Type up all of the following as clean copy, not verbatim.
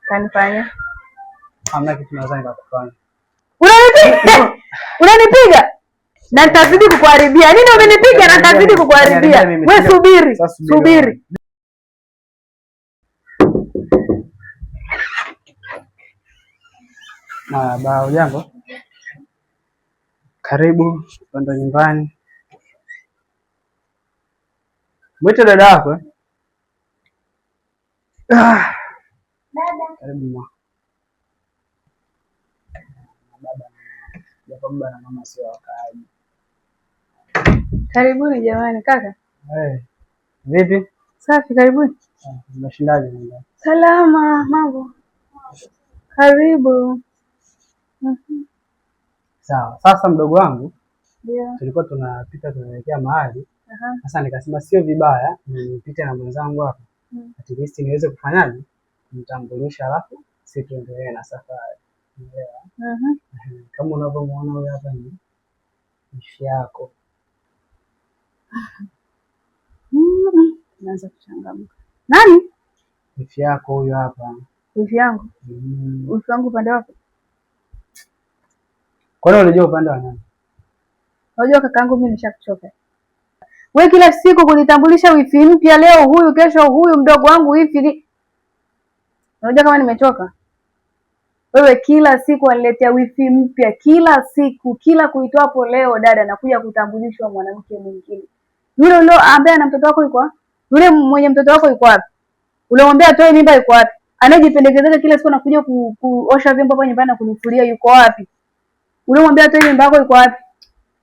Kanifanya. Hamna kitu naweza nikakufanya. Unanipiga? Unanipiga? Na nitazidi kukuharibia. Nini umenipiga na nitazidi kukuharibia? Wewe subiri. Subiri. Hujambo? Karibu kwenda nyumbani. Mwite dada yako. Dada. Karibu baba na mama sio wakaaji. Karibuni jamani kaka. Vipi? Safi, karibuni. Umeshindaje? Salama, mambo. Karibu. Sawa. Sasa mdogo wangu, Ndio. Tulikuwa tunapita tunaelekea mahali. Sasa nikasema sio vibaya nipite na mwenzangu hapa. At least niweze kufanyaje? Nitambulisha alafu sisi tuendelee na safari. Unaelewa? Kama unavyomuona huyu hapa ni ishi yako. Naanza kuchangamka. Nani? Ishi yako huyu hapa. Ishi yangu? Ishi wangu upande wapi? Kwa nini unajua upande wa nani? Unajua kakaangu mimi nishakuchoka. Wewe kila siku kunitambulisha wifi mpya, leo huyu, kesho huyu, mdogo wangu wifi. Unajua kama nimechoka? Wewe kila siku aniletea wifi mpya, kila siku, kila kuitoapo leo dada nakuja kutambulishwa mwanamke mwingine. Yule ambaye ana mtoto wako yuko wapi? Yule mwenye mtoto wako yuko wapi? Ulimwambia atoe mimba yuko wapi? Anajipendekezeka kila siku anakuja kuosha vyombo hapa nyumbani na kunifulia yuko wapi? Ulimwambia atoe mimba yako yuko wapi?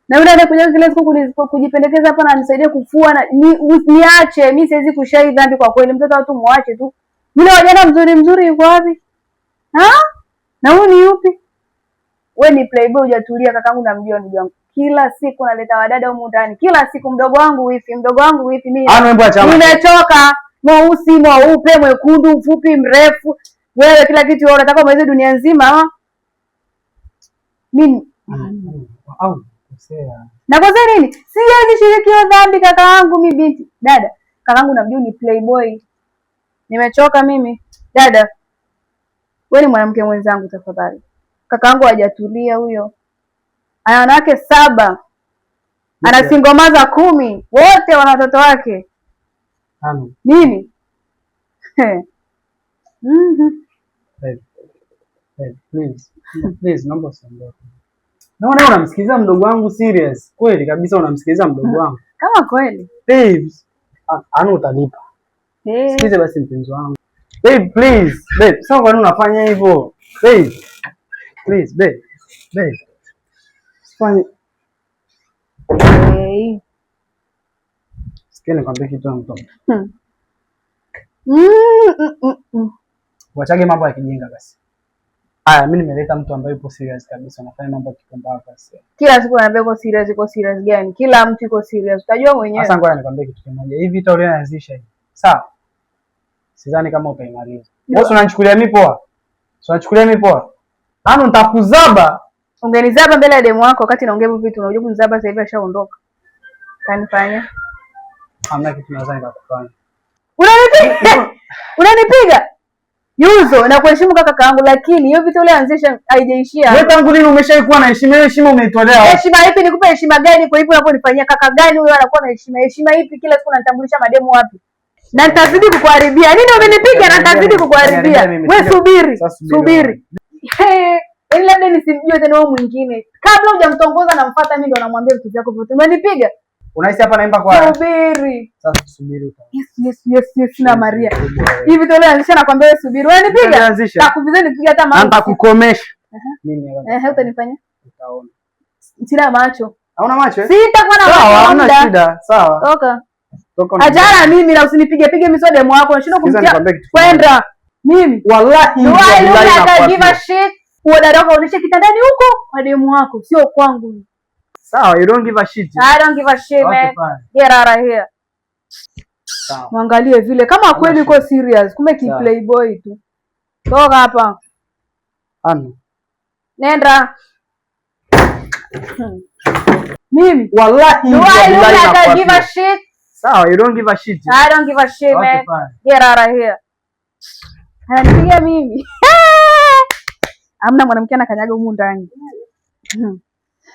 Na yule anakuja kila siku kujipendekeza hapa na anisaidie kufua na niache, mimi siwezi kushai dhambi kwa kweli, mtoto watu muache tu. Yule wajana mzuri yuko wapi? Na huyu ni yupi? Wewe ni playboy hujatulia kakaangu, namjua ndugu yangu. Kila siku naleta wadada humu ndani. Kila siku mdogo wangu wifi mimi. Nimechoka. Mweusi, mweupe, mwekundu, mfupi, mrefu. Wewe kila kitu wewe unataka umalize dunia nzima. Mimi nakosea nini? Siwezi shiriki hiyo dhambi kakaangu mimi binti. Dada, kakaangu namjua ni playboy. Nimechoka mimi. Dada, wewe ni mwanamke mwenzangu tafadhali. Kakaangu hajatulia huyo. Ana wanawake 7. Ana singomaza 10. Wote wana watoto wake. Nini? Please, naomba usiondoke. Naona unamsikiliza mdogo wangu serious. Kweli kabisa unamsikiliza mdogo wangu. Kama kweli. Babes, utanipa. Sikize basi mpenzi wangu. Babe, please. Babe, sasa kwa nini unafanya hivyo? Babe. Please, babe. Fanya. Sikia nikwambie kitu mtoto. Wachage mambo ya kijinga basi. Haya, mimi nimeleta mtu ambaye yupo serious kabisa, anafanya mambo ya kipumbavu basi. Kila siku anaambia uko serious gani? Kila mtu yuko serious. Utajua mwenyewe. Sasa ngoja nikwambie kitu kimoja. Hii vita uliyoanzisha hii. Sawa? Sidhani kama utaimaliza. Wewe unanichukulia mimi poa? Unachukulia mimi poa? Nitakuzaba. Ungenizaba mbele ya demu wako wakati naongea hivyo vitu, unajua kunizaba sasa hivi ashaondoka. Kanifanya. Hamna kitu naweza nikakufanya. Unanipiga? Yuzo, na kuheshimu kakaangu, lakini hiyo vitu ulianzisha haijaishia. Wewe tangu lini umeshaikuwa na heshima? Heshima umeitolea wapi? Heshima ipi? Nikupe heshima gani kwa hivyo unaponifanyia? Kaka gani huyo anakuwa na heshima? Heshima ipi? Kila siku unanitambulisha mademu wapi? Na nitazidi kukuharibia. Nini umenipiga na nitazidi kukuharibia? Wewe subiri. Yaani labda nisimjue tena wewe mwingine. Kabla hujamtongoza na mfuata mimi ndo namwambia vitu vyako vyote. Unanipiga? Unahisi hapa naimba kwa? Subiri. Sasa subiri. Yes na Maria. Hivi tole anzisha nakwambia wewe subiri. Wewe nipiga? Takuviza nipiga hata macho. Nitakukomesha. Mimi utanifanya? Utaona. Sina macho. Hauna macho? Sitakuwa na macho. Sawa, hamna shida. Sawa. Toka. Ajana mimi na usinipige pige misode mwako. Unashindwa kumtia. Kwenda. Mimi. Wallahi. I give a shit. Dada wako unishe kitandani huko kwa demu wako, sio kwangu. Sawa, you don't give a shit. I don't give a shit, man. Get out of here. Sawa. Mwangalie vile kama kweli uko serious, kumbe ki playboy tu. Toka hapa. Nenda. Mimi. Wallahi. I don't give a shit. Sawa, you don't give a shit. I don't give a shit, man. Get out of here. Ananipigia mimi. Hamna mwanamke anakanyaga humu ndani.